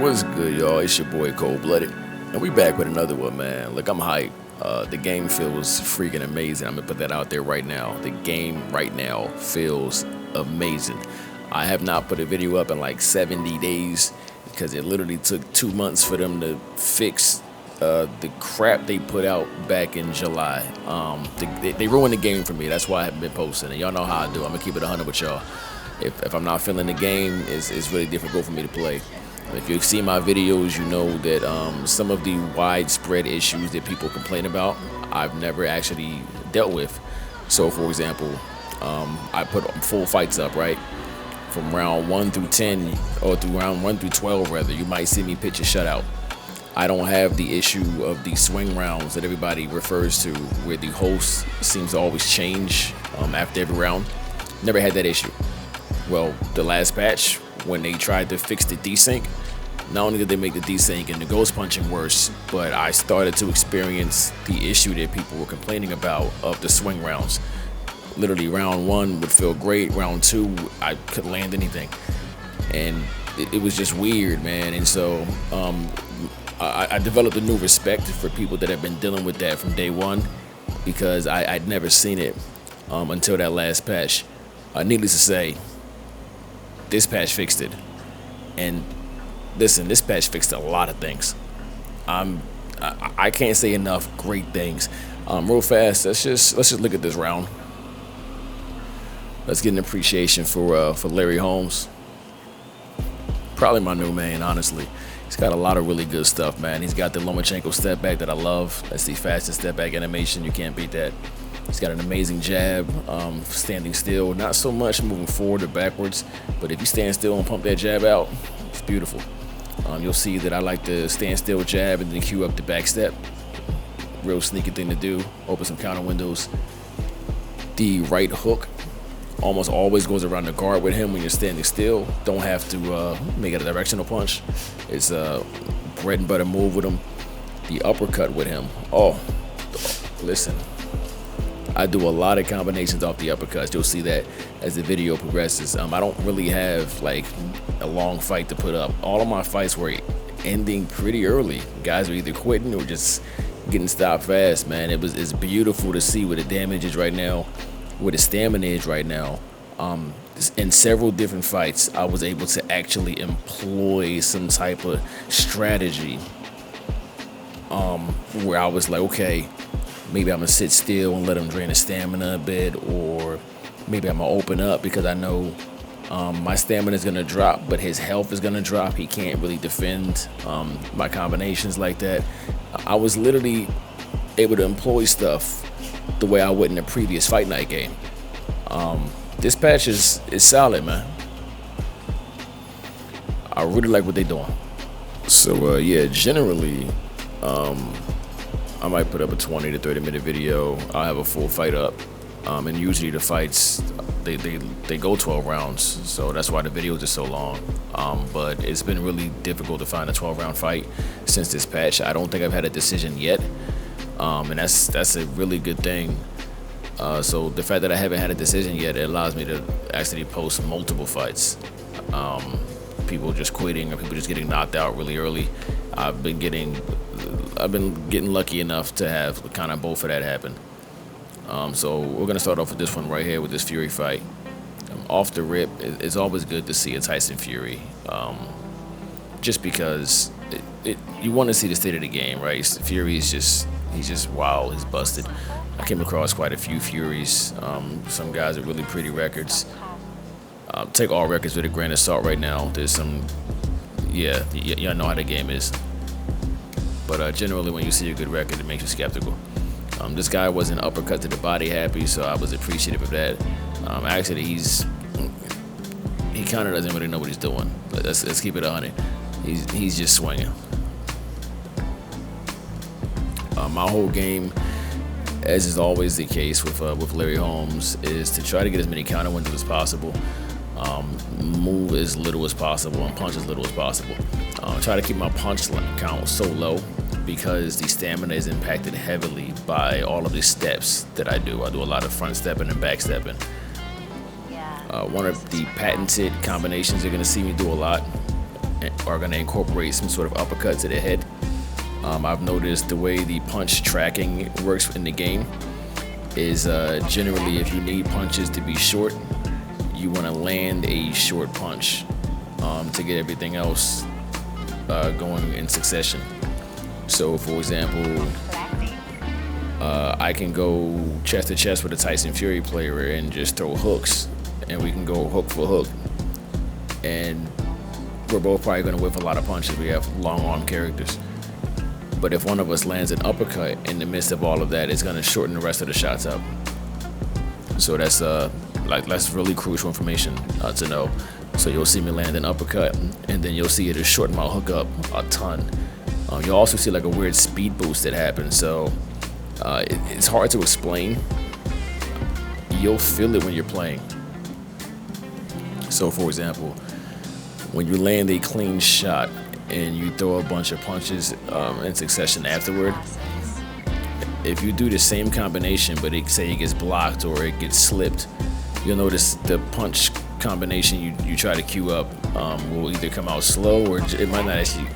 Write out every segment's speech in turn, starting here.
What's good, y'all? It's your boy Cold Blooded, and we back with another one, man. Look, I'm hyped. The game feels freaking amazing. I'm gonna put that out there right now. The game right now feels amazing. I have not put a video up in like 70 days because it literally took 2 months for them to fix the crap they put out back in July. They ruined the game for me. That's why I haven't been posting. And y'all know how I do. I'm gonna keep it 100 with y'all. If I'm not feeling the game, it's really difficult for me to play. If you see my videos, you know that some of the widespread issues that people complain about, I've never actually dealt with. So, for example, I put full fights up, right? From round 1 through 10, or through round 1 through 12, rather. You might see me pitch a shutout. I don't have the issue of the swing rounds that everybody refers to, where the host seems to always change after every round. Never had that issue. Well, the last patch, when they tried to fix the desync, not only did they make the desync and the ghost punching worse, but I started to experience the issue that people were complaining about of the swing rounds. Literally, round 1 would feel great. Round 2, I couldn't land anything. And it was just weird, man. And so I developed a new respect for people that have been dealing with that from day one, because I'd never seen it until that last patch. Needless to say, this patch fixed it. And listen, this patch fixed a lot of things. I can't say enough great things. Real fast, let's just look at this round. Let's get an appreciation for Larry Holmes. Probably my new main, honestly. He's got a lot of really good stuff, man. He's got the Lomachenko step back that I love. That's the fastest step back animation. You can't beat that. He's got an amazing jab, standing still. Not so much moving forward or backwards, but if you stand still and pump that jab out, it's beautiful. You'll see that I like to stand still jab and then cue up the back step. Real sneaky thing to do. Open some counter windows. The right hook almost always goes around the guard with him when you're standing still. Don't have to make it a directional punch. It's a bread and butter move with him. The uppercut with him. Oh, listen. I do a lot of combinations off the uppercuts. You'll see that as the video progresses. I don't really have like a long fight to put up. All of my fights were ending pretty early. Guys are either quitting or just getting stopped fast, man. It's beautiful to see where the damage is right now, where the stamina is right now. In several different fights, I was able to actually employ some type of strategy where I was like, okay, maybe I'm gonna sit still and let him drain his stamina a bit, or maybe I'm gonna open up because I know my stamina is gonna drop, but his health is gonna drop. He can't really defend my combinations like that. I was literally able to employ stuff the way I would in a previous Fight Night game. This patch is solid, man. I really like what they're doing. So yeah, generally, I might put up a 20 to 30 minute video. I'll have a full fight up, and usually the fights they go 12 rounds, so that's why the videos are so long. But it's been really difficult to find a 12 round fight since this patch. I don't think I've had a decision yet, and that's a really good thing. So the fact that I haven't had a decision yet, it allows me to actually post multiple fights. People just quitting or people just getting knocked out really early. I've been getting lucky enough to have kind of both of that happen. So we're gonna start off with this one right here with this Fury fight. Off the rip, it's always good to see a Tyson Fury, just because you want to see the state of the game, right? Fury is he's just wild, he's busted. I came across quite a few Furies. Some guys with really pretty records. Take all records with a grain of salt right now. There's some, y'all know how the game is. But generally, when you see a good record, it makes you skeptical. This guy wasn't uppercut to the body happy, so I was appreciative of that. Actually, he kind of doesn't really know what he's doing. Let's keep it 100. He's just swinging. My whole game, as is always the case with Larry Holmes, is to try to get as many counter windows as possible, move as little as possible, and punch as little as possible. Try to keep my punch count so low because the stamina is impacted heavily by all of the steps that I do. I do a lot of front stepping and back stepping. One of the patented combinations you're going to see me do a lot, are going to incorporate some sort of uppercut to the head. I've noticed the way the punch tracking works in the game is generally if you need punches to be short, you want to land a short punch to get everything else going in succession. So, for example, I can go chest to chest with a Tyson Fury player and just throw hooks, and we can go hook for hook. And we're both probably going to whip a lot of punches. We have long arm characters. But if one of us lands an uppercut in the midst of all of that, it's going to shorten the rest of the shots up. So that's really crucial information to know. So you'll see me land an uppercut, and then you'll see it shorten my hook up a ton. You'll also see like a weird speed boost that happens. So it's hard to explain. You'll feel it when you're playing. So for example, when you land a clean shot and you throw a bunch of punches in succession afterward, if you do the same combination, but say it gets blocked or it gets slipped, you'll notice the punch combination you try to queue up will either come out slow or it might not actually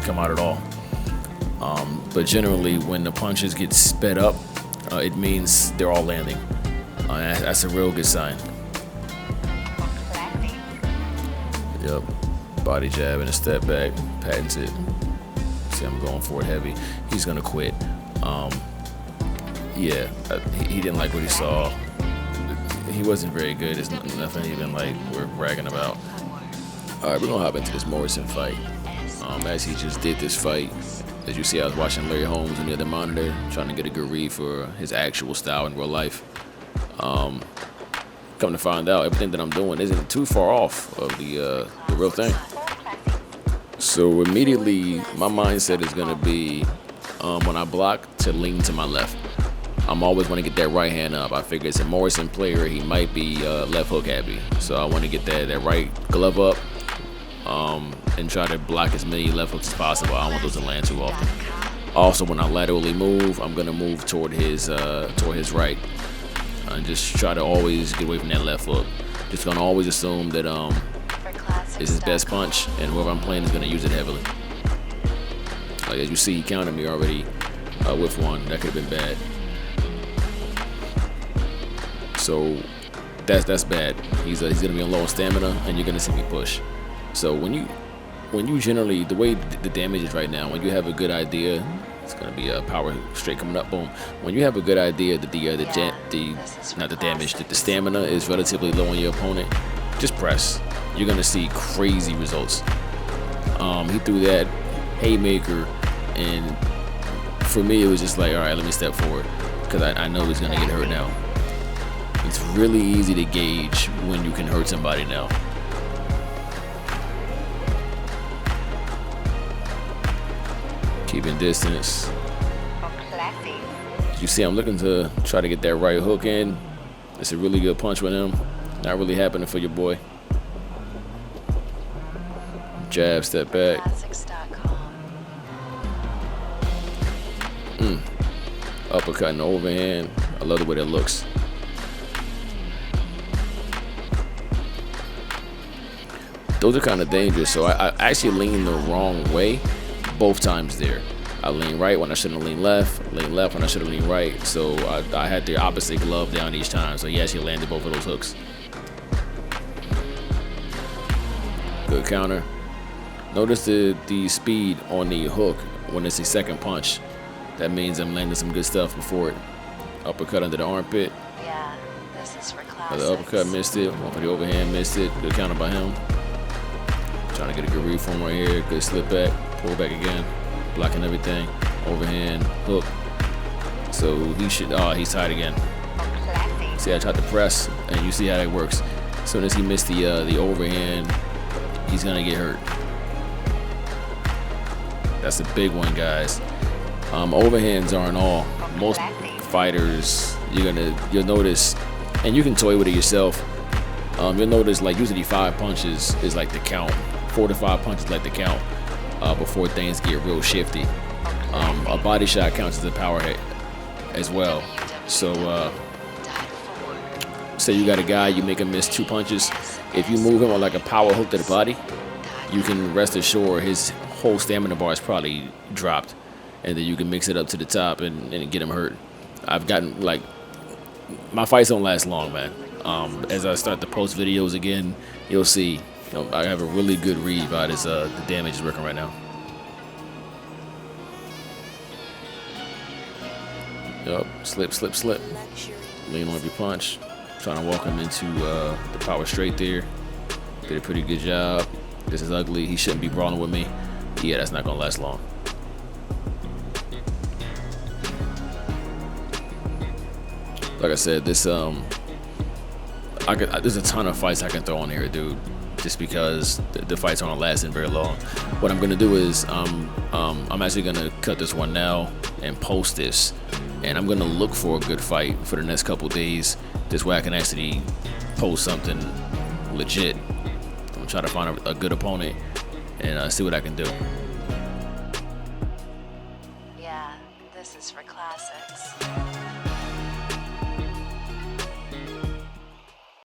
come out at all. But generally, when the punches get sped up, it means they're all landing. That's a real good sign. Yep. Body jab and a step back, patented. See, I'm going for it heavy. He's gonna quit. Yeah, he didn't like what he saw. He wasn't very good. It's nothing even like we're bragging about. All right, we're gonna hop into this Morrison fight. As he just did this fight, as you see, I was watching Larry Holmes on the other monitor, trying to get a good read for his actual style in real life. Come to find out, everything that I'm doing isn't too far off of the real thing. So immediately, my mindset is gonna be when I block to lean to my left. I'm always want to get that right hand up. I figure it's a Morrison player, he might be left hook happy. So I want to get that right glove up and try to block as many left hooks as possible. I don't want those to land too often. Also, when I laterally move, I'm gonna move toward his right. And just try to always get away from that left hook. Just gonna always assume that is his best punch, and whoever I'm playing is gonna use it heavily. Like as you see, he counted me already with one. That could have been bad. So that's bad. He's gonna be on low stamina, and you're gonna see me push. So when you generally, the way the damage is right now, when you have a good idea, it's gonna be a power straight coming up, boom. When you have a good idea that the stamina is relatively low on your opponent, just press. You're gonna see crazy results. He threw that haymaker, and for me it was just like, all right, let me step forward, because I know he's gonna get hurt now. It's really easy to gauge when you can hurt somebody now. Keeping distance. You see, I'm looking to try to get that right hook in. It's a really good punch with him. Not really happening for your boy. Jab, step back. Uppercut and overhand. I love the way that looks. Those are kind of dangerous. So I actually leaned the wrong way both times there. I leaned right when I shouldn't have leaned left when I should have leaned right. So I had the opposite glove down each time. So he actually landed both of those hooks. Good counter. Notice the speed on the hook when it's a second punch. That means I'm landing some good stuff before it. Uppercut under the armpit. Yeah, this is for classics. Another uppercut, missed it. One for the overhand, missed it. Good counter by him. Trying to get a good read from right here. Good slip back, pull back again. Blocking everything. Overhand, hook. So he should, he's tied again. See, I tried to press, and you see how that works. As soon as he missed the overhand, he's gonna get hurt. That's a big one, guys. Overhands aren't all. Most fighters, you'll notice, and you can toy with it yourself. You'll notice like usually 5 punches is like the count. 4 to 5 punches like the count before things get real shifty. A body shot counts as a power hit as well. So say you got a guy, you make him miss 2 punches. If you move him on like a power hook to the body, you can rest assured his whole stamina bar is probably dropped, and then you can mix it up to the top and get him hurt. I've gotten like my fights don't last long, man. As I start to post videos again, you'll see. I have a really good read about his the damage he's working right now. Yup, slip, slip, slip. Lean on every punch. Trying to walk him into the power straight there. Did a pretty good job. This is ugly. He shouldn't be brawling with me. Yeah, that's not gonna last long. Like I said, this there's a ton of fights I can throw on here, dude. Just because the fights aren't lasting very long. What I'm gonna do is I'm actually gonna cut this one now and post this, and I'm gonna look for a good fight for the next couple days. This way I can actually post something legit. I'm gonna try to find a good opponent and see what I can do. Yeah, this is for classics.